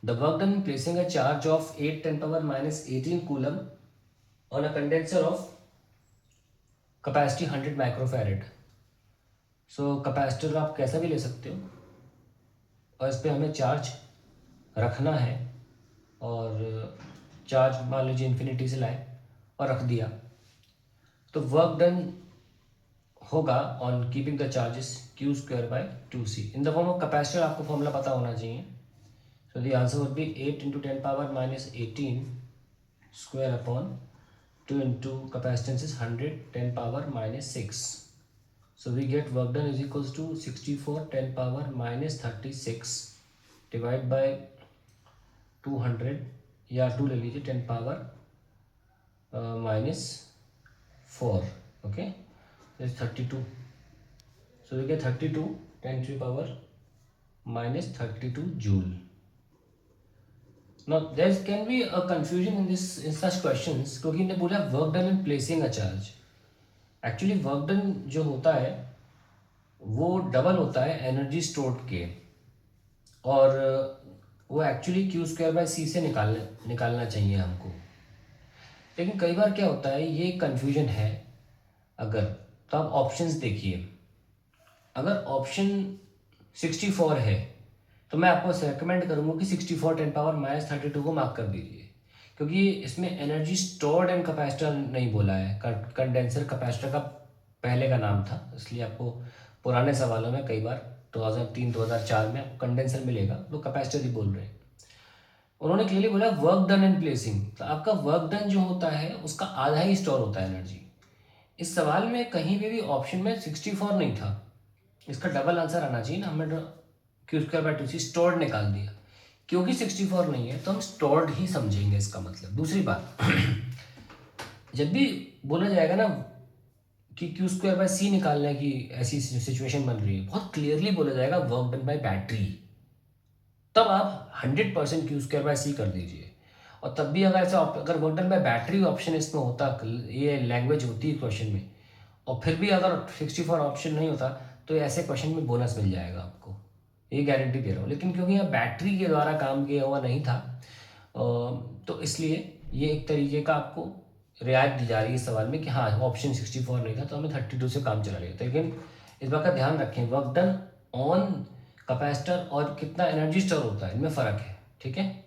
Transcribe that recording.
The work done in placing a charge of 8 10 power minus 18 coulomb on a condenser of capacity 100 microfarad. So capacitor आप कैसा भी ले सकते हो और इस पर हमें चार्ज रखना है, और चार्ज मान लीजिए इन्फिनिटी से लाए और रख दिया, तो वर्क डन होगा on keeping the charges Q square by 2c in the form of capacitor. आपको फॉर्मूला पता होना चाहिए। So the answer would be 8 into 10 power minus 18 square upon 2 into capacitance is 100 10 power minus 6। So we get work done is equals to 64 10 power minus 36 divide by 200 या 2 ले लीजिए 10 power minus 4, okay, is 32। So we get 32 10 to power minus 32 joule. Now there can be a confusion in this in such questions, क्योंकि इन्हें बोला work done in placing a charge. Actually work done जो होता है वो double होता है energy stored के, और वो एक्चुअली क्यू स्क्वायर बाय सी से निकालना चाहिए हमको। लेकिन कई बार क्या होता है, ये कन्फ्यूजन है अगर, तो आप ऑप्शंस देखिए। अगर ऑप्शन 64 है तो मैं आपको रेकमेंड करूँगा कि 64 10 पावर माइनस 32 को मार्क कर दीजिए, क्योंकि इसमें एनर्जी स्टोर्ड एंड कैपेसिटर नहीं बोला है। कंडेंसर कैपेसिटर का पहले का नाम था, इसलिए आपको पुराने सवालों में कई बार 2003 2004 में आपको कंडेंसर मिलेगा, तो कैपेसिटर ही बोल रहे हैं। उन्होंने क्लियरली बोला वर्क डन इन प्लेसिंग, तो आपका वर्क डन जो होता है उसका आधा ही स्टोर होता है एनर्जी। इस सवाल में कहीं पे भी ऑप्शन में 64 नहीं था, इसका डबल आंसर आना चाहिए ना। हमने Q square by 2c stored निकाल दिया, क्योंकि 64 नहीं है तो हम स्टोर्ड ही समझेंगे इसका मतलब। दूसरी बात जब भी बोला जाएगा ना कि क्यू स्क्वायर बाय सी निकालने की ऐसी सिचुएशन बन रही है, बहुत क्लियरली बोला जाएगा वर्क डन बाय बैटरी, तब आप 100% क्यू स्क्वायर बाय सी कर दीजिए। और तब भी अगर ऐसा अगर work done by battery option इसमें होता, ये लैंग्वेज होती है क्वेश्चन में, और फिर भी अगर 64 ऑप्शन नहीं होता, तो ऐसे क्वेश्चन में बोनस मिल जाएगा आपको, ये गारंटी दे रहा हूँ। लेकिन क्योंकि यहाँ बैटरी के द्वारा काम किया हुआ नहीं था, तो इसलिए ये एक तरीके का आपको रियायत दी जा रही है इस सवाल में कि हाँ ऑप्शन 64 नहीं था तो हमें 32 से काम चला लिया था। लेकिन इस बात का ध्यान रखें, वर्क डन ऑन कैपेसिटर और कितना एनर्जी स्टोर होता है, इनमें फ़र्क है, ठीक है।